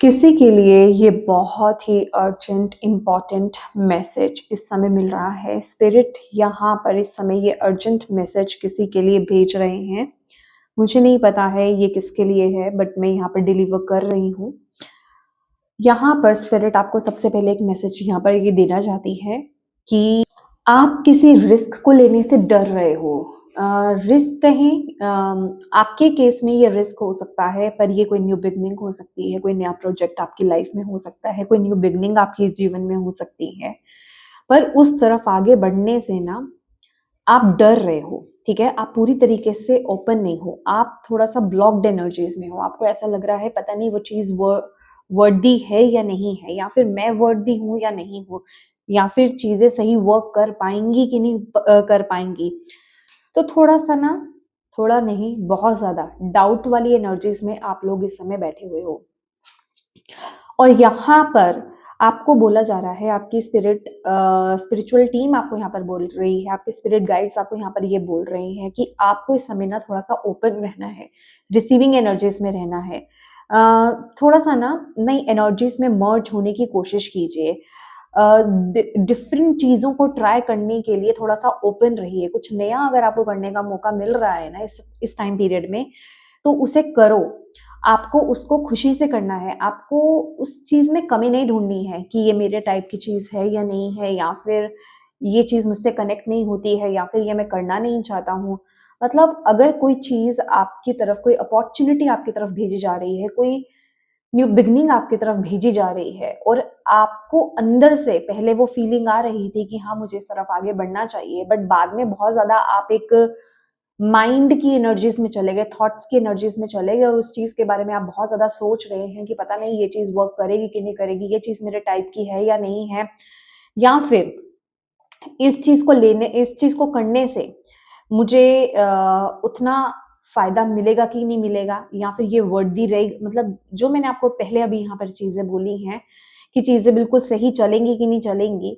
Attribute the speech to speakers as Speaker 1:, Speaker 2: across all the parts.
Speaker 1: किसी के लिए ये बहुत ही अर्जेंट इम्पॉर्टेंट मैसेज इस समय मिल रहा है। स्पिरिट यहाँ पर इस समय ये अर्जेंट मैसेज किसी के लिए भेज रहे हैं। मुझे नहीं पता है ये किसके लिए है, बट मैं यहाँ पर डिलीवर कर रही हूँ। यहाँ पर स्पिरिट आपको सबसे पहले एक मैसेज यहाँ पर ये देना चाहती है कि आप किसी रिस्क को लेने से डर रहे हो। रिस्क कहें, आपके केस में ये रिस्क हो सकता है, पर ये कोई न्यू बिगनिंग हो सकती है, कोई नया प्रोजेक्ट आपकी लाइफ में हो सकता है, कोई न्यू बिगनिंग आपके जीवन में हो सकती है। पर उस तरफ आगे बढ़ने से ना आप डर रहे हो, ठीक है। आप पूरी तरीके से ओपन नहीं हो, आप थोड़ा सा ब्लॉक्ड एनर्जीज में हो। आपको ऐसा लग रहा है पता नहीं वो चीज वर्दी है या नहीं है, या फिर मैं वर्दी हूँ या नहीं हूँ, या फिर चीजें सही वर्क कर पाएंगी कि नहीं कर पाएंगी। तो थोड़ा सा ना, थोड़ा नहीं बहुत ज्यादा डाउट वाली एनर्जीज में आप लोग इस समय बैठे हुए हो। और यहाँ पर आपको बोला जा रहा है, आपकी स्पिरिचुअल टीम आपको यहाँ पर बोल रही है, आपके स्पिरिट गाइड्स आपको यहाँ पर ये बोल रहे हैं कि आपको इस समय ना थोड़ा सा ओपन रहना है, रिसीविंग एनर्जीज में रहना है। थोड़ा सा ना नई एनर्जीज में मर्ज होने की कोशिश कीजिए। डिफरेंट चीज़ों को ट्राई करने के लिए थोड़ा सा ओपन रहिए। कुछ नया अगर आपको करने का मौका मिल रहा है ना इस टाइम पीरियड में, तो उसे करो। आपको उसको खुशी से करना है। आपको उस चीज़ में कमी नहीं ढूंढनी है कि ये मेरे टाइप की चीज़ है या नहीं है, या फिर ये चीज़ मुझसे कनेक्ट नहीं होती है, या फिर ये मैं करना नहीं चाहता हूँ। मतलब अगर कोई चीज़ आपकी तरफ, कोई अपॉर्चुनिटी आपकी तरफ भेजी जा रही है, कोई न्यू बिगनिंग आपकी तरफ भेजी जा रही है, और आपको अंदर से पहले वो फीलिंग आ रही थी कि हाँ मुझे इस तरफ आगे बढ़ना चाहिए, बट बाद में बहुत ज्यादा आप एक माइंड की एनर्जीज में चले गए, थॉट्स की एनर्जीज में चले गए, और उस चीज के बारे में आप बहुत ज्यादा सोच रहे हैं कि पता नहीं ये चीज वर्क करेगी कि नहीं करेगी, ये चीज मेरे टाइप की है या नहीं है, या फिर इस चीज को करने से मुझे उतना फायदा मिलेगा कि नहीं मिलेगा, या फिर ये वर्दी रहेगी। मतलब जो मैंने आपको पहले अभी यहाँ पर चीजें बोली हैं कि चीजें बिल्कुल सही चलेंगी कि नहीं चलेंगी,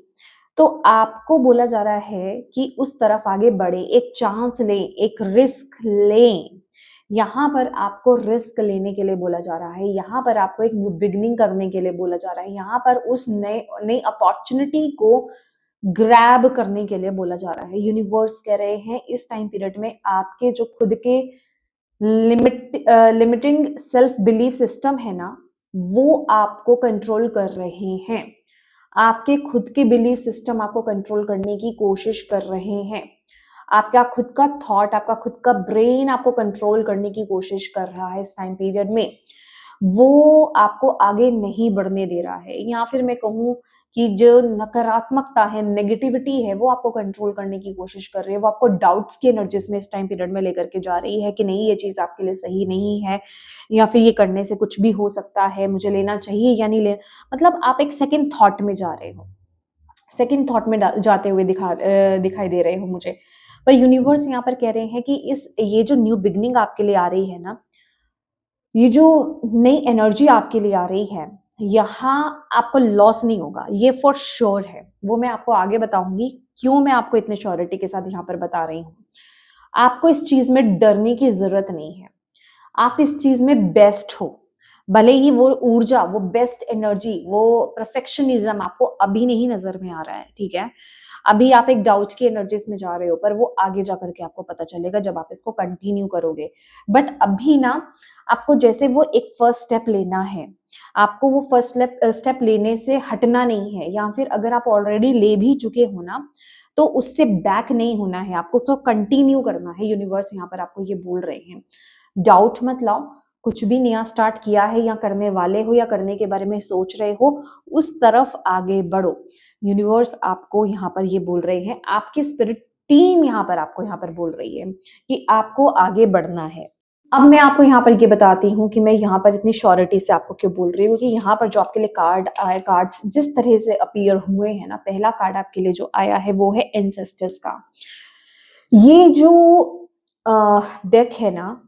Speaker 1: तो आपको बोला जा रहा है कि उस तरफ आगे बढ़े, एक चांस लें, एक रिस्क लें। यहाँ पर आपको रिस्क लेने के लिए बोला जा रहा है, यहाँ पर आपको एक न्यू बिगनिंग करने के लिए बोला जा रहा है, यहाँ पर उस नए नई अपॉर्चुनिटी को ग्रैब करने के लिए बोला जा रहा है। यूनिवर्स कह रहे हैं इस टाइम पीरियड में आपके जो खुद के लिमिटिंग सेल्फ बिलीफ सिस्टम है ना, वो आपको कंट्रोल कर रहे हैं। आपके खुद के बिलीफ सिस्टम आपको कंट्रोल करने की कोशिश कर रहे हैं। आपका खुद का थॉट, आपका खुद का ब्रेन आपको कंट्रोल करने की कोशिश कर रहा है इस टाइम पीरियड में। वो आपको आगे नहीं बढ़ने दे रहा है, या फिर मैं कहूँ कि जो नकारात्मकता है, नेगेटिविटी है, वो आपको कंट्रोल करने की कोशिश कर रही है। वो आपको डाउट्स की एनर्जीज में इस टाइम पीरियड में लेकर के जा रही है कि नहीं ये चीज आपके लिए सही नहीं है, या फिर ये करने से कुछ भी हो सकता है, मुझे लेना चाहिए या नहीं ले। मतलब आप एक सेकंड थॉट में जा रहे हो, सेकंड थॉट में जाते हुए दिखाई दे रहे हो मुझे। पर यूनिवर्स यहाँ पर कह रहे हैं कि ये जो न्यू बिगनिंग आपके लिए आ रही है ना, ये जो नई एनर्जी आपके लिए आ रही है, यहाँ आपको लॉस नहीं होगा, ये फॉर श्योर है। वो मैं आपको आगे बताऊंगी क्यों मैं आपको इतने श्योरिटी के साथ यहाँ पर बता रही हूँ। आपको इस चीज में डरने की जरूरत नहीं है। आप इस चीज में बेस्ट हो। भले ही वो ऊर्जा, वो बेस्ट एनर्जी, वो परफेक्शनिज्म आपको अभी नहीं नजर में आ रहा है, ठीक है। अभी आप एक डाउट की एनर्जीज में जा रहे हो, पर वो आगे जाकर के आपको पता चलेगा जब आप इसको कंटिन्यू करोगे। बट अभी ना आपको जैसे वो एक फर्स्ट स्टेप लेना है, आपको वो फर्स्ट स्टेप लेने से हटना नहीं है, या फिर अगर आप ऑलरेडी ले भी चुके हो ना, तो उससे बैक नहीं होना है, आपको तो कंटिन्यू करना है। यूनिवर्स यहाँ पर आपको ये बोल रहे हैं, डाउट मत लाओ। कुछ भी नया स्टार्ट किया है, या करने वाले हो, या करने के बारे में सोच रहे हो, उस तरफ आगे बढ़ो। यूनिवर्स आपको यहाँ पर ये बोल रहे हैं, आपकी स्पिरिट टीम यहाँ पर आपको यहाँ पर बोल रही है कि आपको आगे बढ़ना है। अब मैं आपको यहाँ पर ये बताती हूँ कि मैं यहाँ पर इतनी श्योरिटी से आपको क्यों बोल रही हूँ, कि यहाँ पर जो आपके लिए कार्ड आए, कार्ड्स जिस तरह से अपीयर हुए हैं ना, पहला कार्ड आपके लिए जो आया है वो है एंसेस्टर्स का। ये जो डेक है ना,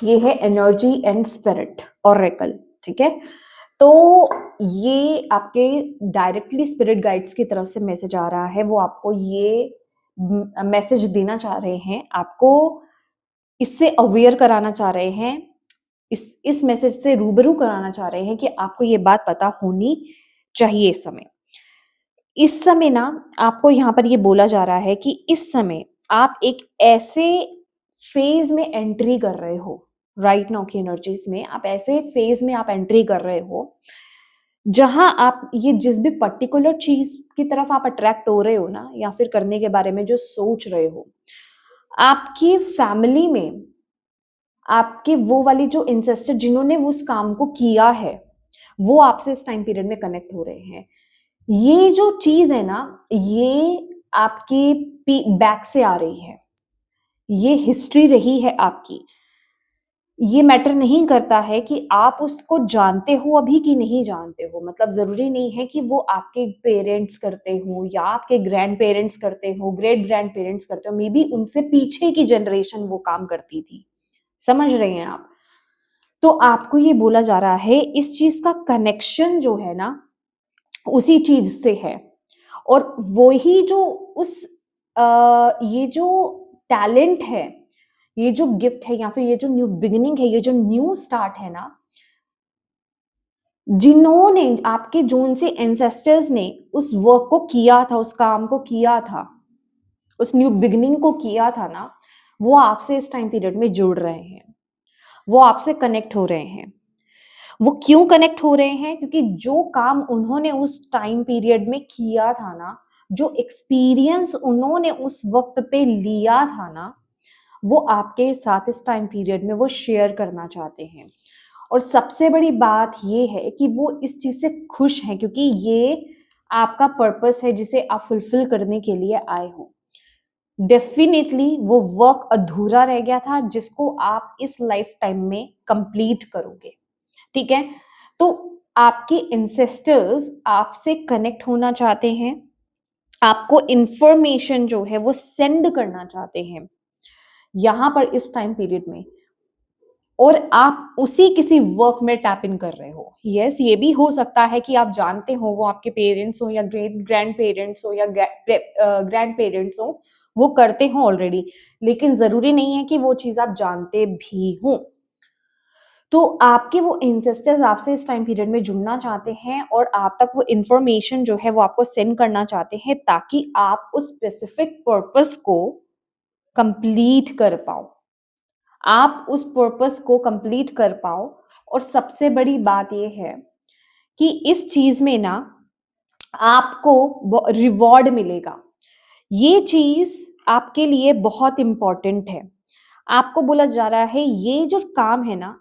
Speaker 1: ये है एनर्जी एंड स्पिरिट ऑरेकल, ठीक है। तो ये आपके डायरेक्टली स्पिरिट गाइड्स की तरफ से मैसेज आ रहा है। वो आपको ये मैसेज देना चाह रहे हैं, आपको इससे अवेयर कराना चाह रहे हैं इस मैसेज से रूबरू कराना चाह रहे हैं कि आपको ये बात पता होनी चाहिए। इस समय ना आपको यहाँ पर ये बोला जा रहा है कि इस समय आप एक ऐसे फेज में एंट्री कर रहे हो, राइट नाउ की एनर्जीज में आप ऐसे फेज में आप एंट्री कर रहे हो जहां आप ये जिस भी पर्टिकुलर चीज की तरफ आप अट्रैक्ट हो रहे हो ना, या फिर करने के बारे में जो सोच रहे हो, आपकी फैमिली में आपके वो वाली जो इंसेस्टर जिन्होंने उस काम को किया है, वो आपसे इस टाइम पीरियड में कनेक्ट हो रहे हैं। ये जो चीज है ना, ये आपके बैक से आ रही है, ये हिस्ट्री रही है आपकी। ये मैटर नहीं करता है कि आप उसको जानते हो अभी कि नहीं जानते हो, मतलब जरूरी नहीं है कि वो आपके पेरेंट्स करते हो या आपके ग्रैंड पेरेंट्स करते हो, ग्रेट ग्रैंड पेरेंट्स करते हो, मे बी उनसे पीछे की जनरेशन वो काम करती थी। समझ रहे हैं आप? तो आपको ये बोला जा रहा है इस चीज का कनेक्शन जो है ना उसी चीज से है, और वो ही जो उस ये जो टैलेंट है, ये जो गिफ्ट है, या फिर ये जो न्यू बिगिनिंग है, ये जो न्यू स्टार्ट है ना, जिन्होंने आपके जोन से एंसेस्टर्स ने उस वर्क को किया था, उस काम को किया था, उस न्यू बिगिनिंग को किया था ना, वो आपसे इस टाइम पीरियड में जुड़ रहे हैं, वो आपसे कनेक्ट हो रहे हैं। वो क्यों कनेक्ट हो रहे हैं? क्योंकि जो काम उन्होंने उस टाइम पीरियड में किया था ना, जो एक्सपीरियंस उन्होंने उस वक्त पे लिया था ना, वो आपके साथ इस टाइम पीरियड में वो शेयर करना चाहते हैं। और सबसे बड़ी बात ये है कि वो इस चीज से खुश हैं, क्योंकि ये आपका पर्पस है जिसे आप फुलफिल करने के लिए आए हो। डेफिनेटली वो वर्क अधूरा रह गया था जिसको आप इस लाइफ टाइम में कंप्लीट करोगे। ठीक है? तो आपके इंसेस्टर्स आपसे कनेक्ट होना चाहते हैं, आपको इंफॉर्मेशन जो है वो सेंड करना चाहते हैं यहां पर इस टाइम पीरियड में, और आप उसी किसी वर्क में टैप इन कर रहे हो। यस, ये भी हो सकता है कि आप जानते हो, वो आपके पेरेंट्स हो या ग्रेट ग्रैंड पेरेंट्स हो या ग्रैंड पेरेंट्स हो, वो करते हो ऑलरेडी, लेकिन जरूरी नहीं है कि वो चीज आप जानते भी हो। तो आपके वो इंसेस्टर्स आपसे इस टाइम पीरियड में जुड़ना चाहते हैं और आप तक वो इंफॉर्मेशन जो है वो आपको सेंड करना चाहते हैं, ताकि आप उस स्पेसिफिक पर्पस को कंप्लीट कर पाओ, आप उस पर्पस को कंप्लीट कर पाओ। और सबसे बड़ी बात ये है कि इस चीज में ना आपको रिवॉर्ड मिलेगा। ये चीज आपके लिए बहुत इंपॉर्टेंट है। आपको बोला जा रहा है ये जो काम है ना,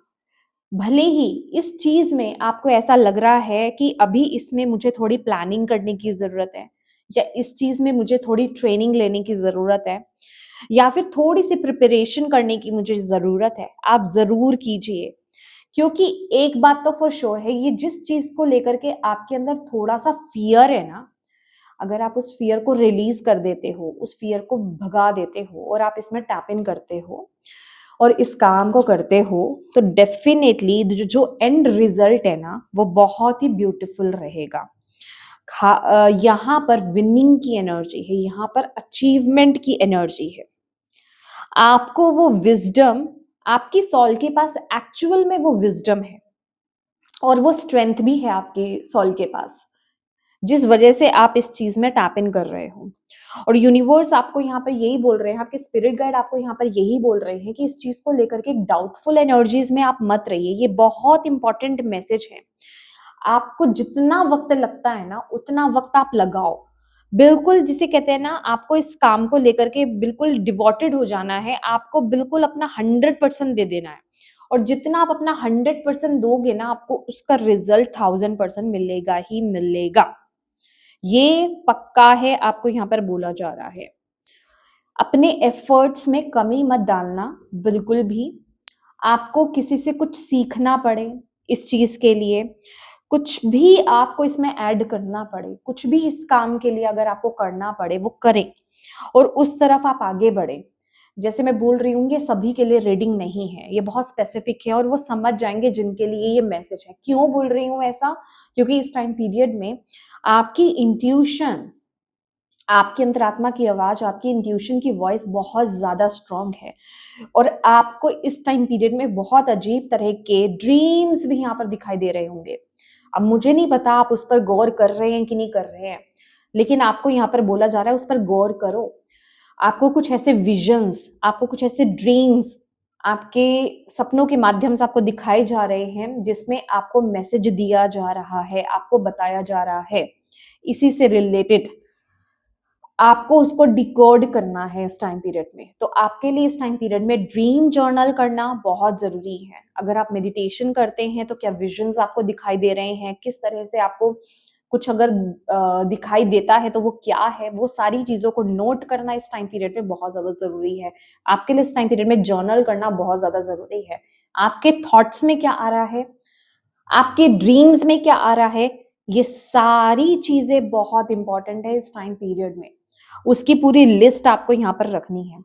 Speaker 1: भले ही इस चीज में आपको ऐसा लग रहा है कि अभी इसमें मुझे थोड़ी प्लानिंग करने की जरूरत है, या इस चीज में मुझे थोड़ी ट्रेनिंग लेने की जरूरत है, या फिर थोड़ी सी प्रिपरेशन करने की मुझे जरूरत है, आप जरूर कीजिए। क्योंकि एक बात तो फॉर श्योर है, ये जिस चीज को लेकर के आपके अंदर थोड़ा सा फियर है ना, अगर आप उस फियर को रिलीज कर देते हो, उस फियर को भगा देते हो और आप इसमें टैप इन करते हो और इस काम को करते हो, तो डेफिनेटली जो एंड रिजल्ट है ना वो बहुत ही ब्यूटीफुल रहेगा। यहाँ पर विनिंग की एनर्जी है, यहाँ पर अचीवमेंट की एनर्जी है। आपको वो विजडम, आपकी सॉल के पास एक्चुअल में वो विजडम है और वो स्ट्रेंथ भी है आपके सॉल के पास, जिस वजह से आप इस चीज में टैप इन कर रहे हो। और यूनिवर्स आपको यहाँ पर यही बोल रहे हैं, आपके स्पिरिट गाइड आपको यहाँ पर यही बोल रहे हैं कि इस चीज को लेकर के डाउटफुल एनर्जीज में आप मत रहिए। ये बहुत इंपॉर्टेंट मैसेज है। आपको जितना वक्त लगता है ना उतना वक्त आप लगाओ, बिल्कुल जिसे कहते हैं ना, आपको इस काम को लेकर के बिल्कुल डिवोटेड हो जाना है, आपको बिल्कुल अपना 100% दे देना है। और जितना आप अपना 100% दोगे ना, आपको उसका रिजल्ट 1000% मिलेगा ही मिलेगा। ये पक्का है, आपको यहाँ पर बोला जा रहा है। अपने एफर्ट्स में कमी मत डालना बिल्कुल भी। आपको किसी से कुछ सीखना पड़े इस चीज के लिए, कुछ भी आपको इसमें ऐड करना पड़े, कुछ भी इस काम के लिए अगर आपको करना पड़े वो करें और उस तरफ आप आगे बढ़े। जैसे मैं बोल रही हूँ, ये सभी के लिए रीडिंग नहीं है, ये बहुत स्पेसिफिक है और वो समझ जाएंगे जिनके लिए ये मैसेज है। क्यों बोल रही हूँ ऐसा? क्योंकि इस टाइम पीरियड में आपकी इंट्यूशन आपकी अंतरात्मा की आवाज, आपकी इंट्यूशन की वॉइस बहुत ज्यादा स्ट्रांग है और आपको इस टाइम पीरियड में बहुत अजीब तरह के ड्रीम्स भी यहाँ पर दिखाई दे रहे होंगे। अब मुझे नहीं पता आप उस पर गौर कर रहे हैं कि नहीं कर रहे हैं, लेकिन आपको यहाँ पर बोला जा रहा है उस पर गौर करो। आपको कुछ ऐसे विजन्स, आपको कुछ ऐसे ड्रीम्स आपके सपनों के माध्यम से आपको दिखाए जा रहे हैं, जिसमें आपको मैसेज दिया जा रहा है, आपको बताया जा रहा है, इसी से रिलेटेड आपको उसको डिकोड करना है इस टाइम पीरियड में। तो आपके लिए इस टाइम पीरियड में ड्रीम जर्नल करना बहुत जरूरी है। अगर आप मेडिटेशन करते हैं तो क्या विजन्स आपको दिखाई दे रहे हैं, किस तरह से आपको कुछ अगर दिखाई देता है तो वो क्या है, वो सारी चीजों को नोट करना इस टाइम पीरियड में बहुत ज्यादा जरूरी है। आपके लिए इस टाइम पीरियड में जर्नल करना बहुत ज्यादा जरूरी है। आपके थॉट्स में क्या आ रहा है, आपके ड्रीम्स में क्या आ रहा है, ये सारी चीजें बहुत इंपॉर्टेंट है इस टाइम पीरियड में। उसकी पूरी लिस्ट आपको यहाँ पर रखनी है।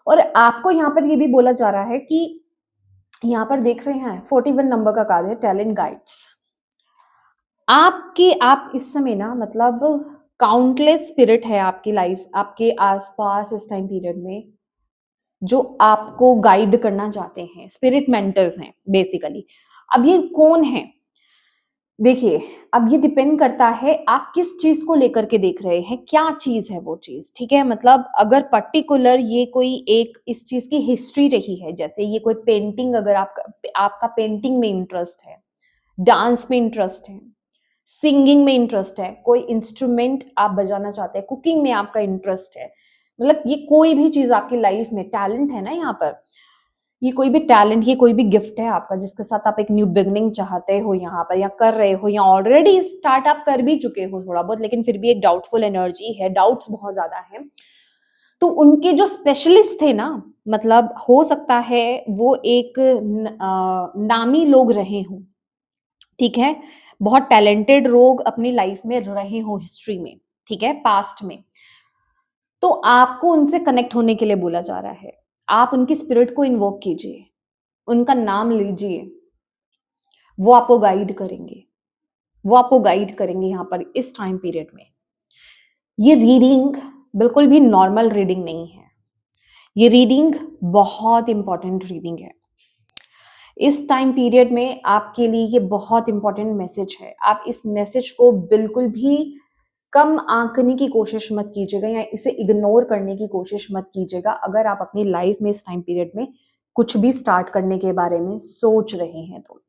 Speaker 1: और आपको यहाँ पर ये भी बोला जा रहा है कि यहाँ पर देख रहे हैं 41 नंबर का कार्ड है टैलेंट गाइड्स। आप इस समय ना मतलब काउंटलेस स्पिरिट है आपकी लाइफ, आपके आसपास इस टाइम पीरियड में, जो आपको गाइड करना चाहते हैं। स्पिरिट मेंटर्स हैं बेसिकली। अब ये कौन है, देखिए अब ये डिपेंड करता है आप किस चीज को लेकर के देख रहे हैं, क्या चीज है वो चीज। ठीक है, मतलब अगर पर्टिकुलर ये कोई एक इस चीज की हिस्ट्री रही है, जैसे ये कोई पेंटिंग, अगर आपका पेंटिंग में इंटरेस्ट है, डांस में इंटरेस्ट है, सिंगिंग में इंटरेस्ट है, कोई इंस्ट्रूमेंट आप बजाना चाहते हैं, कुकिंग में आपका इंटरेस्ट है, मतलब ये कोई भी चीज आपकी लाइफ में टैलेंट है ना यहाँ पर, ये कोई भी टैलेंट, ये कोई भी गिफ्ट है आपका जिसके साथ आप एक न्यू बिगनिंग चाहते हो यहाँ पर, या कर रहे हो, या ऑलरेडी स्टार्ट आप कर भी चुके हो थोड़ा बहुत, लेकिन फिर भी एक डाउटफुल एनर्जी है, डाउट्स बहुत ज्यादा है। तो उनके जो स्पेशलिस्ट थे ना, मतलब हो सकता है वो एक नामी लोग रहे हों, ठीक है, बहुत टैलेंटेड लोग अपनी लाइफ में रहे हो हिस्ट्री में, ठीक है, पास्ट में। तो आपको उनसे कनेक्ट होने के लिए बोला जा रहा है। आप उनकी स्पिरिट को इन्वोक कीजिए, उनका नाम लीजिए, वो आपको गाइड करेंगे, वो आपको गाइड करेंगे यहाँ पर इस टाइम पीरियड में। ये रीडिंग बिल्कुल भी नॉर्मल रीडिंग नहीं है, ये रीडिंग बहुत इंपॉर्टेंट रीडिंग है। इस टाइम पीरियड में आपके लिए ये बहुत इंपॉर्टेंट मैसेज है। आप इस मैसेज को बिल्कुल भी कम आंकने की कोशिश मत कीजिएगा या इसे इग्नोर करने की कोशिश मत कीजिएगा, अगर आप अपनी लाइफ में इस टाइम पीरियड में कुछ भी स्टार्ट करने के बारे में सोच रहे हैं तो,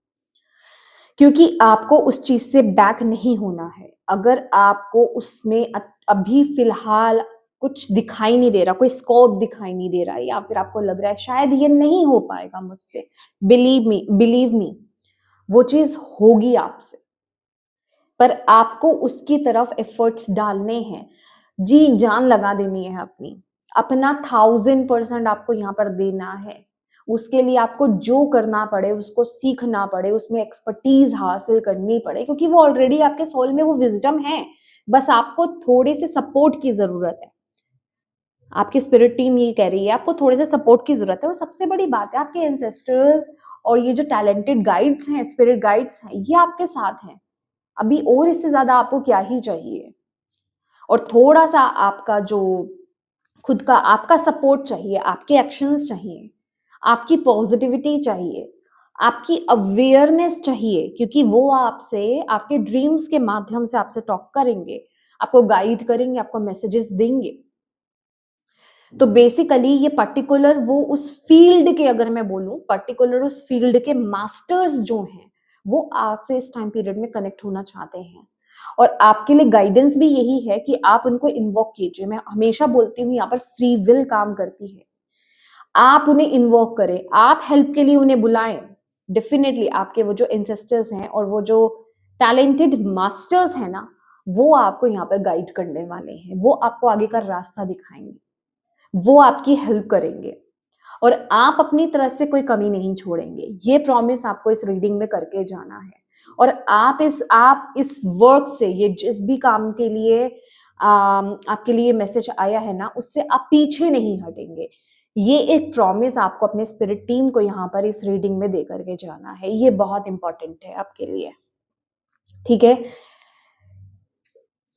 Speaker 1: क्योंकि आपको उस चीज से बैक नहीं होना है। अगर आपको उसमें अभी फिलहाल कुछ दिखाई नहीं दे रहा, कोई स्कोप दिखाई नहीं दे रहा, या फिर आपको लग रहा है शायद ये नहीं हो पाएगा मुझसे, बिलीव मी वो चीज होगी आपसे, पर आपको उसकी तरफ एफर्ट्स डालने हैं, जी जान लगा देनी है अपनी, अपना 1000% आपको यहाँ पर देना है। उसके लिए आपको जो करना पड़े, उसको सीखना पड़े, उसमें एक्सपर्टीज हासिल करनी पड़े, क्योंकि वो ऑलरेडी आपके सोल में वो विजडम है, बस आपको थोड़े से सपोर्ट की जरूरत है। आपकी स्पिरिट टीम ये कह रही है आपको थोड़े से सपोर्ट की जरूरत है। और सबसे बड़ी बात है आपके एंसेस्टर्स और ये जो टैलेंटेड गाइड्स हैं, स्पिरिट गाइड्स हैं, ये आपके साथ हैं। अभी और इससे ज्यादा आपको क्या ही चाहिए। और थोड़ा सा आपका जो खुद का आपका सपोर्ट चाहिए, आपके एक्शंस चाहिए, आपकी पॉजिटिविटी चाहिए, आपकी अवेयरनेस चाहिए, क्योंकि वो आपसे आपके ड्रीम्स के माध्यम से आपसे टॉक करेंगे, आपको गाइड करेंगे, आपको मैसेजेस देंगे। तो बेसिकली ये पर्टिकुलर वो उस फील्ड के, अगर मैं बोलूं पर्टिकुलर उस फील्ड के मास्टर्स जो हैं, वो आपसे इस टाइम पीरियड में कनेक्ट होना चाहते हैं। और आपके लिए गाइडेंस भी यही है कि आप उनको इन्वोक कीजिए। मैं हमेशा बोलती हूँ यहाँ पर फ्री विल काम करती है। आप उन्हें इन्वोक करें, आप हेल्प के लिए उन्हें बुलाएं। डेफिनेटली आपके वो जो एंसेस्टर्स हैं और वो जो टैलेंटेड मास्टर्स हैं ना, वो आपको यहाँ पर गाइड करने वाले हैं, वो आपको आगे का रास्ता दिखाएंगे, वो आपकी हेल्प करेंगे, और आप अपनी तरफ से कोई कमी नहीं छोड़ेंगे। ये प्रॉमिस आपको इस रीडिंग में करके जाना है। और आप इस वर्क से, ये जिस भी काम के लिए आपके लिए मैसेज आया है ना, उससे आप पीछे नहीं हटेंगे। ये एक प्रॉमिस आपको अपने स्पिरिट टीम को यहाँ पर इस रीडिंग में दे करके जाना है। ये बहुत इंपॉर्टेंट है आपके लिए, ठीक है।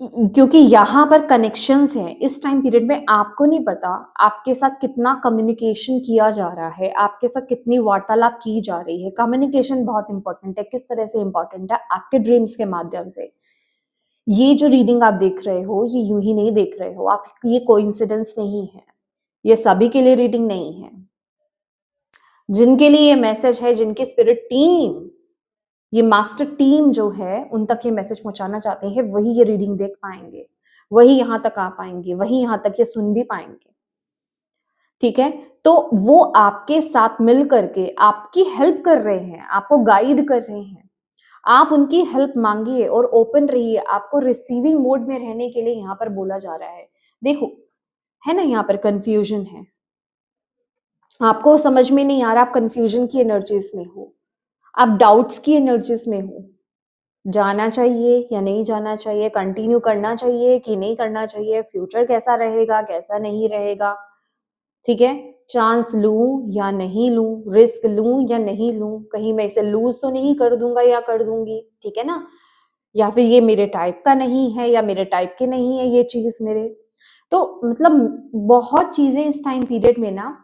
Speaker 1: क्योंकि यहाँ पर कनेक्शंस हैं। इस टाइम पीरियड में आपको नहीं पता आपके साथ कितना कम्युनिकेशन किया जा रहा है, आपके साथ कितनी वार्तालाप की जा रही है। कम्युनिकेशन बहुत इंपॉर्टेंट है। किस तरह से इंपॉर्टेंट है? आपके ड्रीम्स के माध्यम से। ये जो रीडिंग आप देख रहे हो, ये यूं ही नहीं देख रहे हो आप, ये कोइंसिडेंस नहीं है, ये सभी के लिए रीडिंग नहीं है। जिनके लिए ये मैसेज है, जिनकी स्पिरिट टीम, ये मास्टर टीम जो है, उन तक ये मैसेज पहुंचाना चाहते हैं, वही ये रीडिंग देख पाएंगे, वही यहां तक आ पाएंगे, वही यहां तक ये सुन भी पाएंगे। ठीक है, तो वो आपके साथ मिल करके आपकी हेल्प कर रहे हैं, आपको गाइड कर रहे हैं। आप उनकी हेल्प मांगिए और ओपन रहिए। आपको रिसीविंग मोड में रहने के लिए यहाँ पर बोला जा रहा है। देखो, है ना, यहाँ पर कंफ्यूजन है, आपको समझ में नहीं आ रहा, आप कंफ्यूजन की एनर्जीज में हो, आप डाउट्स की एनर्जीज में हो। जाना चाहिए या नहीं जाना चाहिए, कंटिन्यू करना चाहिए कि नहीं करना चाहिए, फ्यूचर कैसा रहेगा कैसा नहीं रहेगा। ठीक है, चांस लूं या नहीं लूं, रिस्क लूं या नहीं लूं, कहीं मैं इसे लूज तो नहीं कर दूंगा या कर दूंगी। ठीक है ना, या फिर ये मेरे टाइप का नहीं है या मेरे टाइप की नहीं है ये चीज मेरे। तो मतलब बहुत चीजें इस टाइम पीरियड में ना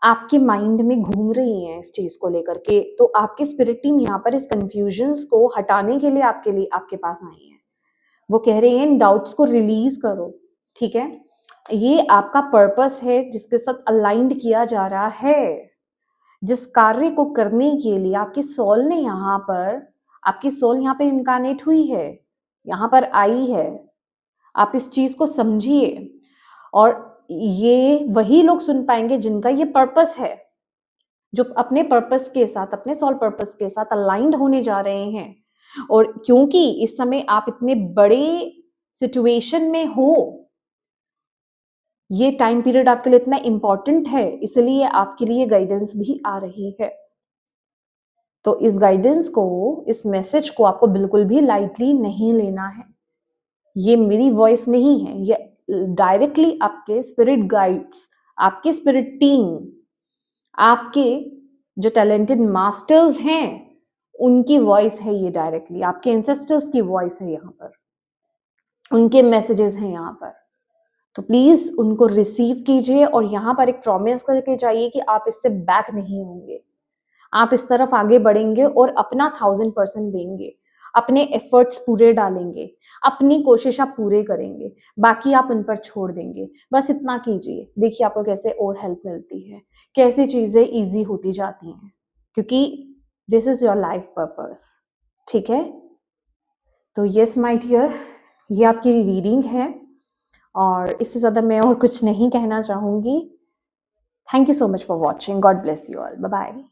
Speaker 1: आपके माइंड में घूम रही हैं इस चीज को लेकर के। तो आपकी स्पिरिट टीम यहाँ पर इस कंफ्यूजन्स को हटाने के लिए आपके पास आई है। वो कह रहे हैं इन डाउट्स को रिलीज करो। ठीक है, ये आपका पर्पस है जिसके साथ अलाइंड किया जा रहा है। जिस कार्य को करने के लिए आपकी सोल ने यहाँ पर, आपकी सोल यहाँ पे इनकारनेट हुई है, यहाँ पर आई है। आप इस चीज को समझिए, और ये वही लोग सुन पाएंगे जिनका ये पर्पस है, जो अपने पर्पस के साथ, अपने सोल पर्पस के साथ अलाइंड होने जा रहे हैं। और क्योंकि इस समय आप इतने बड़े सिचुएशन में हो, ये टाइम पीरियड आपके लिए इतना इंपॉर्टेंट है, इसलिए आपके लिए गाइडेंस भी आ रही है। तो इस गाइडेंस को, इस मैसेज को आपको बिल्कुल भी लाइटली नहीं लेना है। ये मेरी वॉइस नहीं है, ये डायरेक्टली आपके स्पिरिट गाइड्स, आपके स्पिरिट टीम, आपके जो टैलेंटेड मास्टर्स हैं उनकी वॉइस है। ये डायरेक्टली आपके एंसेस्टर्स की वॉइस है, यहाँ पर उनके मैसेजेस हैं यहाँ पर। तो प्लीज उनको रिसीव कीजिए और यहाँ पर एक प्रॉमिस करके जाइए कि आप इससे बैक नहीं होंगे, आप इस तरफ आगे बढ़ेंगे और अपना 1000% देंगे, अपने एफर्ट्स पूरे डालेंगे, अपनी कोशिश आप पूरे करेंगे, बाकी आप उन पर छोड़ देंगे। बस इतना कीजिए, देखिए आपको कैसे और हेल्प मिलती है, कैसी चीजें इजी होती जाती हैं, क्योंकि this is your life purpose. ठीक है, तो यस माय डियर, ये आपकी रीडिंग है और इससे ज़्यादा मैं और कुछ नहीं कहना चाहूँगी। Thank you so much for watching. God bless you all. Bye bye.